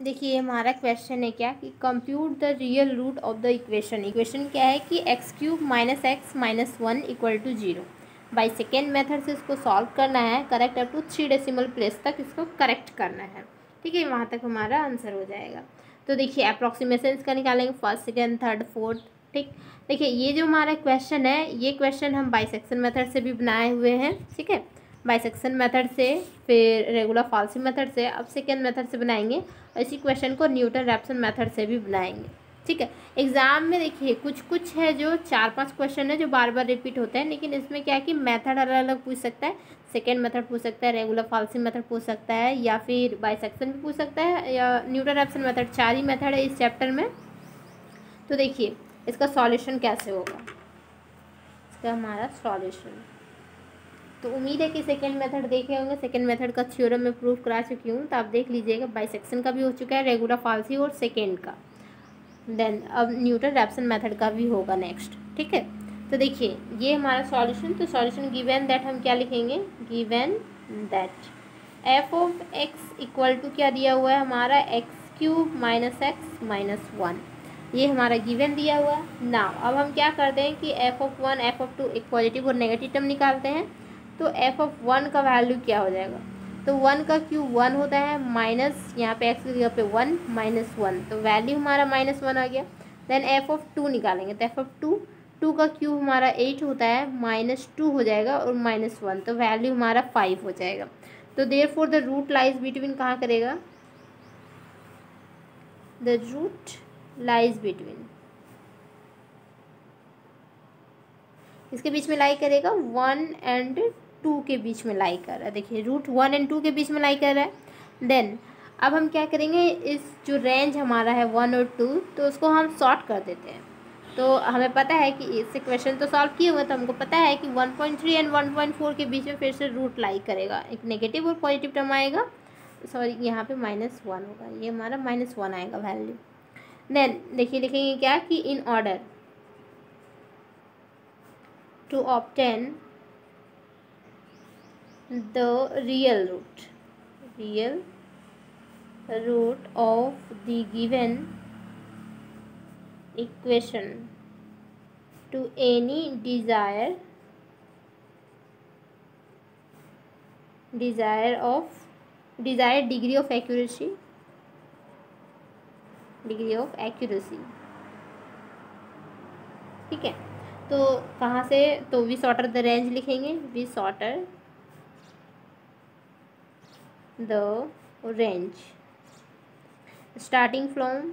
देखिए हमारा क्वेश्चन है क्या कि compute the real root of the equation. Equation क्या है कि x³ - x - 1 = 0। By second method से इसको सॉल्व करना है, correct up to 3 decimal place तक इसको करेक्ट करना है। ठीक है, वहाँ तक हमारा आंसर हो जाएगा। तो देखिए अप्रॉक्सीमेशन इसका निकालेंगे, फर्स्ट सेकेंड थर्ड फोर्थ। ठीक, देखिए ये जो हमारा क्वेश्चन है, ये क्वेश्चन हम बाइसेक्शन मेथड से भी बनाए हुए हैं। ठीक है, बाइसेक्शन मेथड से, फिर रेगुलर फॉल्सी मेथड से, अब सेकेंड मेथड से बनाएंगे और इसी क्वेश्चन को न्यूटन रैप्सन मेथड से भी बनाएंगे। ठीक है, एग्जाम में देखिए कुछ है जो 4-5 क्वेश्चन है जो बार बार रिपीट होते हैं, लेकिन इसमें क्या है कि मेथड अलग अलग पूछ सकता है। सेकेंड मेथड पूछ सकता है, रेगुलर फॉल्सी मेथड पूछ सकता है, या फिर बाइसेक्शन भी पूछ सकता है, या न्यूटन रैप्सन मेथड। 4 ही मेथड है इस चैप्टर में। तो देखिए इसका सॉल्यूशन कैसे होगा, इसका हमारा सॉल्यूशन, तो उम्मीद है कि सेकंड मेथड देखे होंगे। सेकंड मेथड का थ्योरम मैं प्रूव करा चुकी हूँ, तो आप देख लीजिएगा। बाइसेक्शन का भी हो चुका है, रेगुलर फॉल्सी और सेकेंड का। देन अब न्यूटन रैप्सन मेथड का भी होगा नेक्स्ट। ठीक है, तो देखिए ये हमारा सॉल्यूशन। तो सॉल्यूशन गिवन दैट हम क्या लिखेंगे, given that f(x) equal to क्या दिया हुआ है हमारा, x³ - x - 1। ये हमारा गिवन दिया हुआ है। नाउ अब हम क्या करते हैं कि f(1) f(2) एक पॉजिटिव और नेगेटिव टर्म निकालते हैं। तो f(1) का वैल्यू क्या हो जाएगा, तो 1 का क्यूब 1 होता है, माइनस यहाँ पे x की जगह पे 1 - 1, तो वैल्यू हमारा -1 आ गया। देन f(2) निकालेंगे, तो f(2) 2 का क्यूब हमारा 8 होता है, -2 हो जाएगा और -1, तो वैल्यू हमारा 5 हो जाएगा। तो therefore the root lies between, कहाँ करेगा, द रूट लाइज बिटवीन, इसके बीच में लाई करेगा, 1 एंड 2 के बीच में लाई कर रहा है। देखिए रूट 1 एंड 2 के बीच में लाई कर रहा है। देन अब हम क्या करेंगे, इस जो रेंज हमारा है 1 और 2, तो उसको हम सॉर्ट कर देते हैं। तो हमें पता है कि इससे क्वेश्चन तो सॉल्व किए हुए, तो हमको पता है कि 1.3 एंड 1.4 के बीच में फिर से रूट लाई करेगा, एक नेगेटिव और पॉजिटिव टर्म आएगा। सॉरी यहाँ पे -1 होगा, ये हमारा -1 आएगा वैल्यू। देन देखिए लिखेंगे क्या कि in order to obtain the real root of the given equation to any desired degree of accuracy, ठीक है। तो कहाँ से, तो वी सॉर्टर द रेंज लिखेंगे, we shorter the range starting from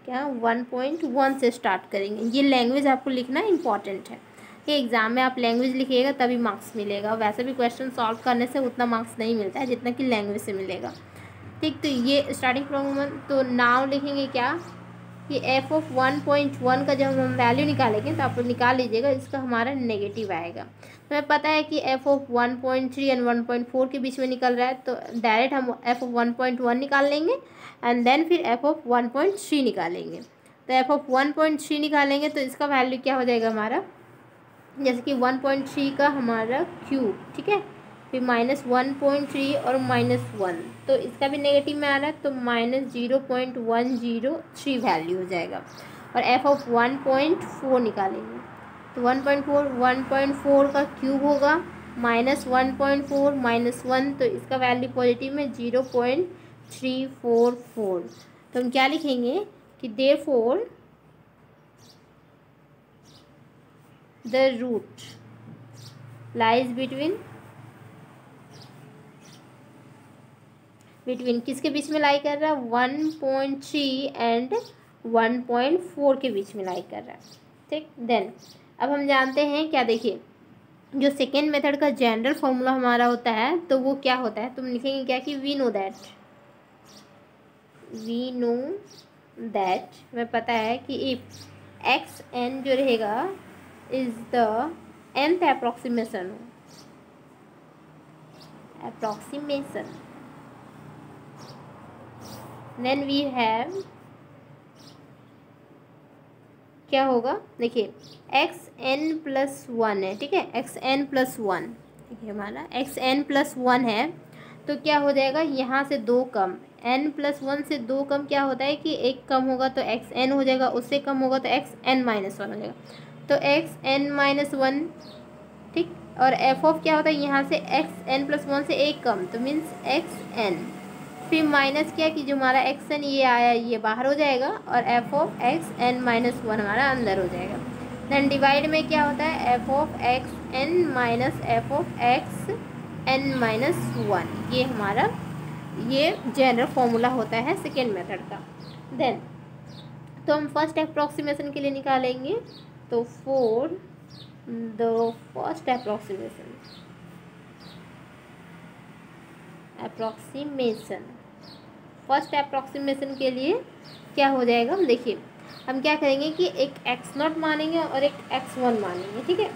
क्या 1.1 से स्टार्ट करेंगे। ये लैंग्वेज आपको लिखना इंपॉर्टेंट है कि एग्ज़ाम में आप लैंग्वेज लिखिएगा तभी मार्क्स मिलेगा। वैसे भी क्वेश्चन सॉल्व करने से उतना मार्क्स नहीं मिलता है जितना कि लैंग्वेज से मिलेगा। ठीक, तो ये स्टार्टिंग फ्रॉम 1, तो नाउ लिखेंगे क्या कि f(1.1) का जब हम वैल्यू निकालेंगे, तो आप लोग निकाल लीजिएगा, इसका हमारा नेगेटिव आएगा। तो हमें पता है कि f(1.3) एंड 1.4 के बीच में निकल रहा है, तो डायरेक्ट हम f(1.1) निकाल लेंगे एंड देन फिर f(1.3) निकालेंगे। तो f(1.3) निकालेंगे तो इसका वैल्यू क्या हो जाएगा हमारा, जैसे कि 1.3 का हमारा क्यूब, ठीक है, फिर -1.3 और -1, तो इसका भी नेगेटिव में आ रहा है, तो -0.103 वैल्यू हो जाएगा। और f(1.4) निकालेंगे, तो 1.4 का क्यूब होगा, -1.4 -1, तो इसका वैल्यू पॉजिटिव में 0.344। तो हम क्या लिखेंगे कि therefore the root lies between किसके बीच में लाई कर रहा है, 1.3 एंड 1.4 के बीच में लाई कर रहा है। ठीक, देन अब हम जानते हैं क्या, देखिए जो सेकेंड मेथड का जनरल फॉर्मूला हमारा होता है, तो वो क्या होता है, तुम लिखेंगे क्या कि वी नो दैट हमें पता है कि इफ xn जो रहेगा is the nth approximation then we have क्या होगा, देखिए xn+1 है, ठीक है, xn+1, देखिए हमारा xn+1 है, तो क्या हो जाएगा यहाँ से 2 कम, n+1 से 2 कम क्या होता है कि 1 कम होगा तो xn हो जाएगा, उससे कम होगा तो xn-1 हो जाएगा, तो xn-1, ठीक। और एफ ऑफ क्या होता है यहाँ से xn+1 से 1 कम, तो मीन्स xn, फिर माइनस क्या कि जो हमारा xn ये आया ये बाहर हो जाएगा और एफ ऑफ xn-1 हमारा अंदर हो जाएगा। देन डिवाइड में क्या होता है F of xn minus F of xn-1, ये हमारा ये जनरल फॉर्मूला होता है सेकेंड मेथड का। देन तो हम फर्स्ट अप्रॉक्सीमेशन के लिए निकालेंगे, तो for the first first approximation के लिए क्या हो जाएगा, देखिए हम क्या करेंगे कि एक x0 मानेंगे और एक x1 मानेंगे, ठीक है।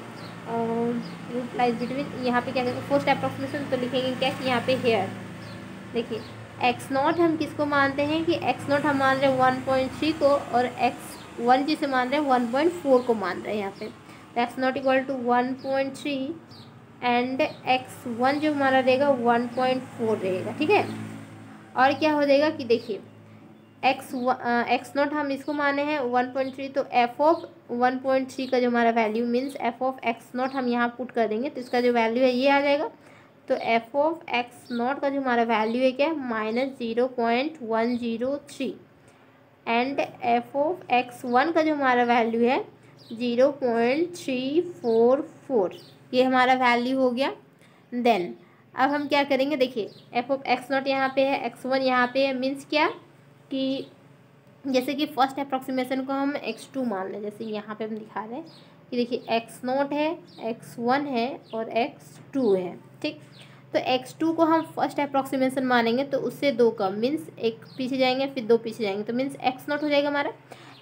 रूट लाइज बिटवीन, यहाँ पे क्या करेंगे फर्स्ट अप्रॉक्सीमेशन, तो लिखेंगे क्या कि यहाँ पे हेयर, देखिए x0 हम किसको मानते हैं कि x0 हम मान रहे हैं 1.3 को और x1 जिसे मान रहे हैं 1.4 को मान रहे हैं यहाँ पे, तो x0 = 1.3 एंड x1 जो हमारा रहेगा 1.4 रहेगा, ठीक है। और क्या हो जाएगा कि देखिए x0 हम इसको माने हैं 1.3, तो एफ ऑफ 1.3 का जो हमारा value means F of x0 हम यहाँ पुट कर देंगे, तो इसका जो वैल्यू है ये आ जाएगा, तो एफ ऑफ x0 का जो हमारा वैल्यू है क्या -0.103 एंड एफ ऑफ x1 का जो हमारा वैल्यू है 0.344, ये हमारा वैल्यू हो गया। देन अब हम क्या करेंगे, देखिए एफ ऑफ x0 यहाँ पे है, x1 यहाँ पे है, मीन्स क्या कि जैसे कि फर्स्ट अप्रॉक्सीमेशन को हम x2 मान लें, जैसे यहाँ पे हम दिखा रहे हैं कि देखिए x0 है, x1 है और x2 है, ठीक। तो x2 को हम फर्स्ट अप्रॉक्सीमेशन मानेंगे तो उससे 2 कम, मीन्स एक पीछे जाएंगे फिर 2 पीछे जाएंगे, तो मीन्स x0 हो जाएगा हमारा,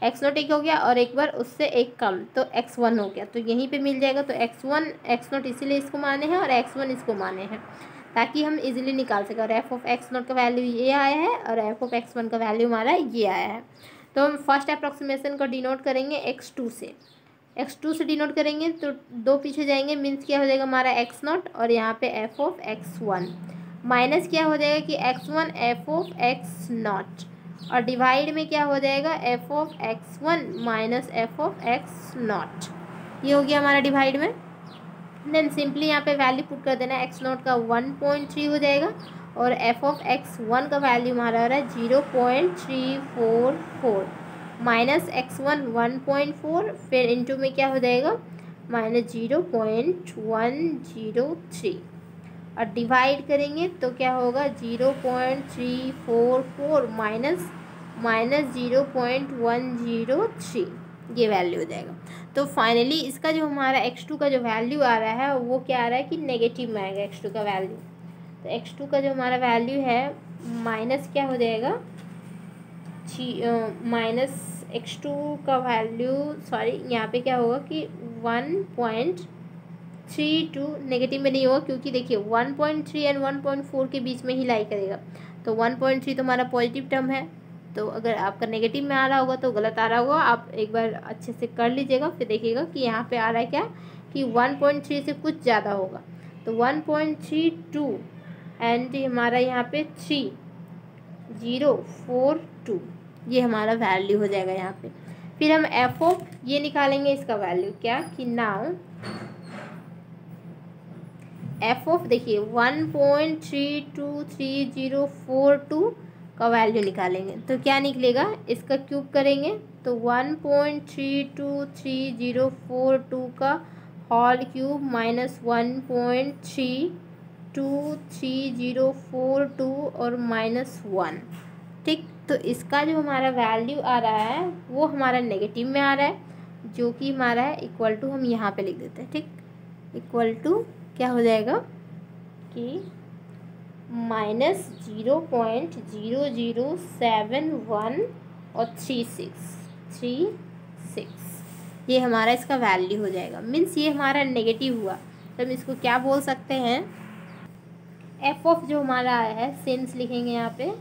x0 एक हो गया और एक बार उससे 1 कम तो x1 हो गया, तो यहीं पे मिल जाएगा, तो x1 x0 इसीलिए इसको माने हैं और x1 इसको माने हैं ताकि हम इजीली निकाल सकें। और एफ ऑफ x0 का वैल्यू ये आया है और एफ ऑफ x1 का वैल्यू हमारा ये आया है, तो हम फर्स्ट अप्रॉक्सीमेशन को डिनोट करेंगे x2 से, x2 से डिनोट करेंगे तो 2 पीछे जाएंगे, मीन्स क्या हो जाएगा हमारा x0 और यहाँ पे एफ ऑफ x1 माइनस क्या हो जाएगा कि x1 एफ ऑफ x0 और डिवाइड में क्या हो जाएगा F of x1 minus F of x0, ये हो गया हमारा डिवाइड में। देन सिंपली यहाँ पे वैल्यू पुट कर देना है, x0 का 1.3 हो जाएगा और एफ ऑफ x1 का वैल्यू हमारा आ रहा है 0.344 माइनस x1 1.4, फिर इंटू में क्या हो जाएगा -0.103 और डिवाइड करेंगे तो क्या होगा 0.344 माइनस -0.103, ये वैल्यू हो जाएगा। तो फाइनली इसका जो हमारा x2 का जो वैल्यू आ रहा है वो क्या आ रहा है कि नेगेटिव में आएगा x2 का वैल्यू, तो x2 का जो हमारा वैल्यू है माइनस क्या हो जाएगा माइनस x2 का वैल्यू सॉरी यहाँ पे क्या होगा कि 1.32 नेगेटिव में नहीं होगा क्योंकि देखिए 1.3 एंड 1.4 के बीच में ही लाई करेगा, तो 1.3 तो हमारा पॉजिटिव टर्म है, तो अगर आपका नेगेटिव में आ रहा होगा तो गलत आ रहा होगा, आप एक बार अच्छे से कर लीजिएगा फिर देखिएगा कि यहाँ पे आ रहा है क्या कि 1.3 से कुछ ज़्यादा होगा, तो 1.32 एंड हमारा यहाँ पे 3042 ये हमारा वैल्यू हो जाएगा यहाँ पे। फिर हम एफ ऑफ ये निकालेंगे इसका वैल्यू क्या कि नाउ एफ ऑफ देखिए 1.323042 का वैल्यू निकालेंगे तो क्या निकलेगा, इसका क्यूब करेंगे तो 1.323042 का होल क्यूब माइनस 1.323042 और -1, ठीक। तो इसका जो हमारा वैल्यू आ रहा है वो हमारा नेगेटिव में आ रहा है, जो कि हमारा है इक्वल टू हम यहाँ पे लिख देते हैं, ठीक। इक्वल टू क्या हो जाएगा कि -0.0071 और 36 ये हमारा इसका वैल्यू हो जाएगा, मीन्स ये हमारा नेगेटिव हुआ, तो हम इसको क्या बोल सकते हैं एफ ऑफ जो हमारा आया है सिंस लिखेंगे यहाँ पे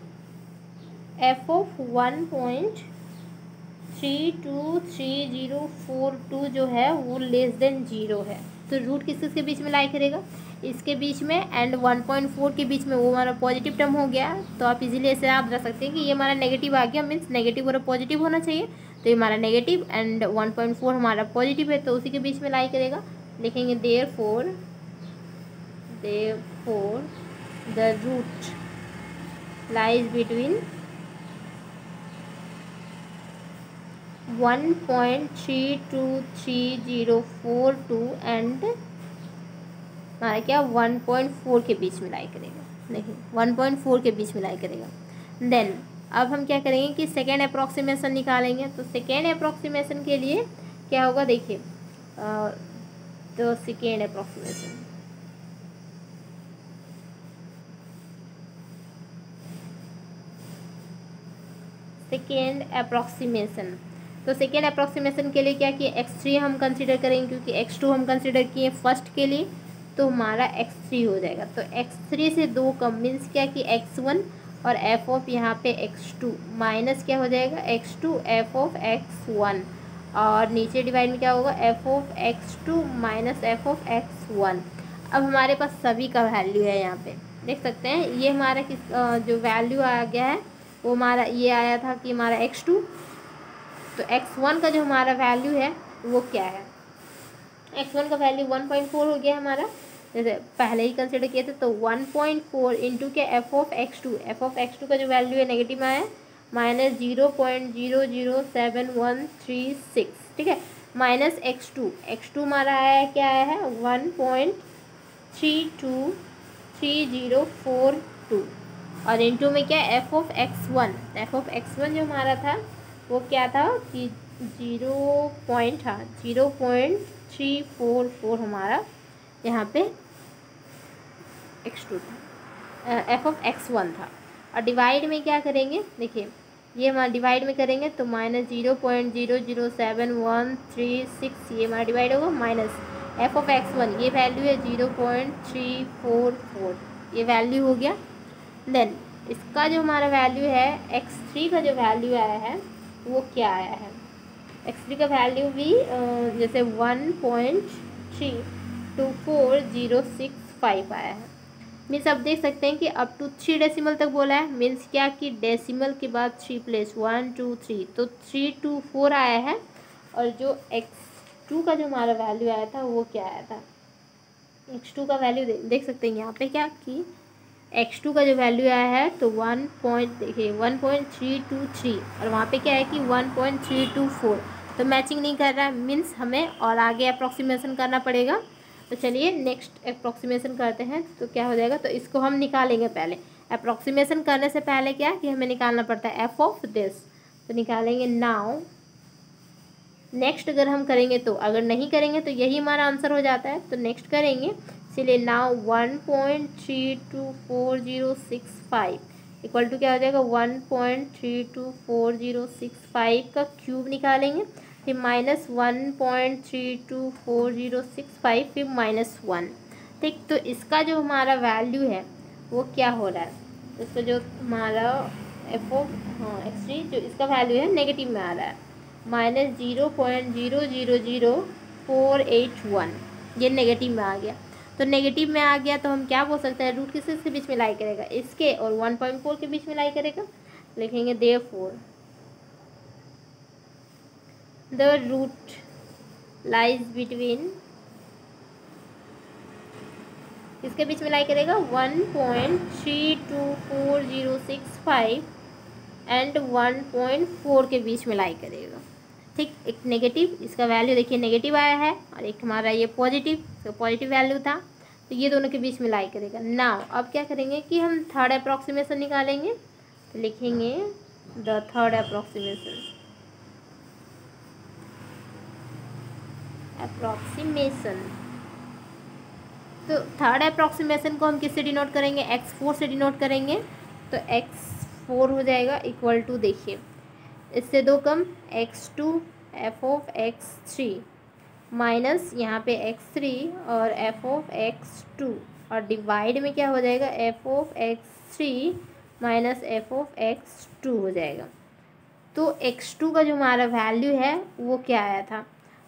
एफ ऑफ 1.323042 जो है वो लेस देन 0 है, तो रूट किस के बीच में लाई करेगा इसके बीच में एंड 1.4 के बीच में वो हमारा पॉजिटिव टर्म हो गया। तो आप इजीली ऐसे याद रख सकते हैं कि ये हमारा नेगेटिव आ गया, मीन्स नेगेटिव और पॉजिटिव होना चाहिए। तो ये हमारा नेगेटिव एंड 1.4 हमारा पॉजिटिव है, तो उसी के बीच में लाई करेगा। लिखेंगे therefore the root lies between 1.32342 and हमारा क्या 1.4 के बीच में लाई करेगा। देखिए 1.4 के बीच में लाई करेगा। देन अब हम क्या करेंगे कि सेकेंड अप्रॉक्सीमेशन निकालेंगे। तो सेकेंड अप्रॉक्सीमेशन के लिए क्या होगा, देखिए तो सेकेंड अप्रॉक्सीमेशन तो सेकेंड अप्रॉक्सीमेशन के लिए क्या किए, x3 हम कंसिडर करेंगे क्योंकि x2 हम कंसिडर किए फर्स्ट के लिए, तो हमारा x3 हो जाएगा। तो x3 से 2 कम मीन्स क्या कि x1 और f ऑफ यहाँ पे x2 माइनस क्या हो जाएगा x2 f ऑफ x1 और नीचे डिवाइड में क्या होगा f of x2 minus f of x1। अब हमारे पास सभी का वैल्यू है, यहाँ पे देख सकते हैं। ये हमारा किस जो वैल्यू आ गया है वो हमारा ये आया था कि हमारा x2, तो x1 का जो हमारा वैल्यू है वो क्या है, x1 का वैल्यू 1.4 हो गया हमारा, जैसे पहले ही कंसिडर किए थे। तो 1.4 इंटू के एफ ऑफ एक्स टू का जो वैल्यू है नेगेटिव में आया माइनस 0.00736, ठीक है, माइनस एक्स टू हमारा आया क्या आया है 1.323042 और इंटू में क्या एफ ऑफ एक्स वन जो हमारा था वो क्या था कि 0.344 हमारा यहाँ पे x2 था, एफ ऑफ x1 था। और डिवाइड में क्या करेंगे, देखिए ये हमारा डिवाइड में करेंगे तो माइनस 0.00736 ये हमारा डिवाइड होगा माइनस एफ ऑफ x1 ये वैल्यू है 0.344 ये वैल्यू हो गया। देन इसका जो हमारा वैल्यू है x3 का जो वैल्यू आया है वो क्या आया है, x3 का वैल्यू भी जैसे 1.324065 आया है। मीन्स आप देख सकते हैं कि अप टू 3 डेसिमल तक बोला है, मीन्स क्या कि डेसिमल के बाद 3 प्लेस 1 2 3 तो 324 आया है। और जो x2 का जो हमारा वैल्यू आया था वो क्या आया था, x2 का वैल्यू देख सकते हैं यहाँ पे क्या कि x2 का जो वैल्यू आया है तो 1.323 और वहाँ पे क्या है कि 1.324, तो मैचिंग नहीं कर रहा है, मीन्स हमें और आगे अप्रॉक्सीमेशन करना पड़ेगा। तो चलिए नेक्स्ट अप्रॉक्सीमेशन करते हैं तो क्या हो जाएगा, तो इसको हम निकालेंगे। पहले अप्रॉक्सीमेशन करने से पहले क्या कि हमें निकालना पड़ता है एफ ऑफ दिस, तो निकालेंगे नाउ। नेक्स्ट अगर हम करेंगे तो, अगर नहीं करेंगे तो यही हमारा आंसर हो जाता है, तो नेक्स्ट करेंगे। इसलिए नाउ 1.32465 इक्वल टू क्या हो जाएगा 1.32465 का क्यूब निकालेंगे, फिर माइनस 1.32465 फिर -1, ठीक। तो इसका जो हमारा वैल्यू है वो क्या हो रहा है, तो इसका जो हमारा एफ ऑफ x3 जो इसका वैल्यू है नेगेटिव में आ रहा है माइनस 0.0000481, ये नेगेटिव में आ गया। तो नेगेटिव में आ गया तो हम क्या बोल सकते हैं, रूट किसके बीच में लाई करेगा, इसके और 1.4 के बीच में लाई करेगा। लिखेंगे therefore the root lies between, इसके बीच में लाई करेगा 1.32465 एंड 1.4 के बीच में लाई करेगा, ठीक। एक नेगेटिव, इसका वैल्यू देखिए नेगेटिव आया है और एक हमारा ये पॉजिटिव, तो पॉजिटिव वैल्यू था, तो ये दोनों के बीच में लाई करेगा। नाउ अब क्या करेंगे कि हम थर्ड अप्रॉक्सीमेशन निकालेंगे, तो लिखेंगे द थर्ड अप्रॉक्सीमेशन तो थर्ड अप्रॉक्सीमेशन को हम किससे डिनोट करेंगे, x4 से डिनोट करेंगे। तो x4 हो जाएगा इक्वल टू, देखिए इससे 2 कम x2 F of x3 minus यहाँ पे x3 और एफ ऑफ x2 और डिवाइड में क्या हो जाएगा F of x3 minus F of x2 हो जाएगा। तो x2 का जो हमारा वैल्यू है वो क्या आया था,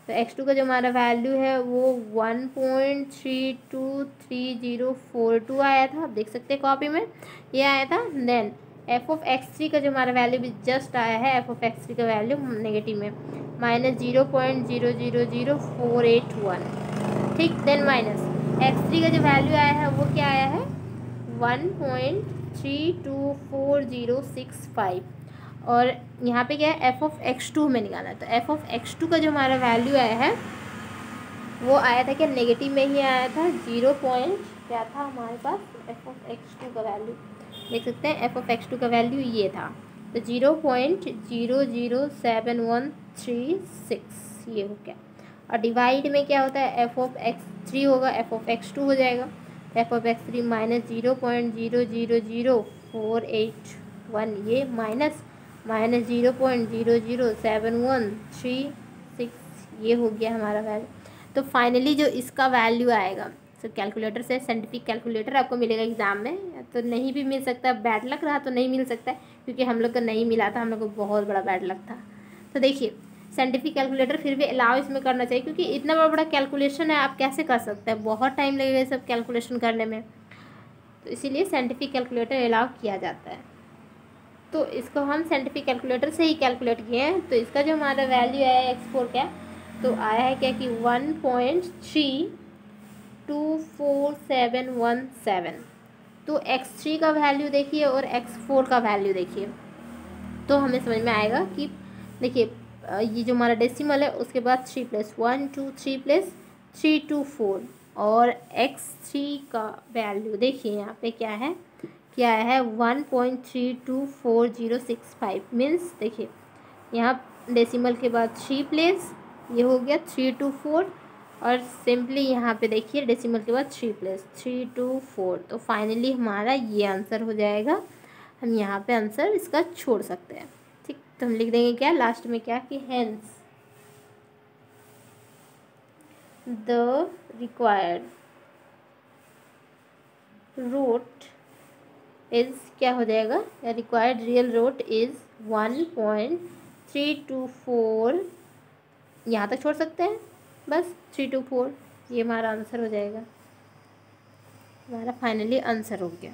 तो x2 का जो हमारा वैल्यू है वो 1.323042 आया था, आप देख सकते हैं कॉपी में ये आया था। देन एफ ऑफ x3 का जो हमारा वैल्यू भी जस्ट आया है, एफ ऑफ x3 का वैल्यू नेगेटिव में -0.000481, ठीक। देन माइनस x3 का जो वैल्यू आया है वो क्या आया है 1.324065, और यहाँ पे क्या है एफ ऑफ x2 में निकालना है। तो एफ ऑफ x2 का जो हमारा वैल्यू आया है वो आया था क्या नेगेटिव में ही आया था, 0 पॉइंट क्या था हमारे पास एफ ऑफ x2 का वैल्यू देख सकते हैं, एफ ऑफ x2 का वैल्यू ये था, तो 0.00736 ये हो गया। और डिवाइड में क्या होता है एफ ऑफ x3 होगा, एफ ऑफ x2 हो जाएगा, एफ ऑफ x3 -0.00481, ये माइनस 0.00736 ये हो गया हमारा वैल्यू। तो फाइनली जो इसका वैल्यू आएगा, सो कैलकुलेटर से साइंटिफिक कैलकुलेटर आपको मिलेगा एग्ज़ाम में, तो नहीं भी मिल सकता, बैड लक रहा तो नहीं मिल सकता है, क्योंकि हम लोग का नहीं मिला था, हम लोग को बहुत बड़ा बैड लक था। तो देखिए साइंटिफिक कैलकुलेटर फिर भी अलाउ इसमें करना चाहिए, क्योंकि इतना बड़ा बड़ा कैलकुलेशन है, आप कैसे कर सकते हैं, बहुत टाइम लगेगा ये सब कैलकुलेशन करने में, तो इसीलिए साइंटिफिक कैलकुलेटर अलाउ किया जाता है। तो इसको हम साइंटिफिक कैलकुलेटर से ही कैलकुलेट किए हैं। तो इसका जो हमारा वैल्यू है x4 क्या, तो आया है क्या कि 1.324717। तो x3 का वैल्यू देखिए और x4 का वैल्यू देखिए, तो हमें समझ में आएगा कि देखिए ये जो हमारा डेसिमल है उसके बाद 3 + 1 2 3 + 3 2 4, और x3 का वैल्यू देखिए यहाँ पे क्या है 1.324065 मीन्स देखिए यहाँ डेसिमल के बाद 3 प्लेस, ये हो गया 3 2 4, और सिंपली यहाँ पे देखिए डेसिमल के बाद 3 प्लेस 3 2 4, तो फाइनली हमारा ये आंसर हो जाएगा। हम यहाँ पे आंसर इसका छोड़ सकते हैं, ठीक। तो हम लिख देंगे क्या लास्ट में क्या कि hence the required root is क्या हो जाएगा, रिक्वायर्ड रियल रूट इज़ 1.324, यहाँ तक छोड़ सकते हैं बस 324, ये हमारा आंसर हो जाएगा, हमारा फाइनली आंसर हो गया।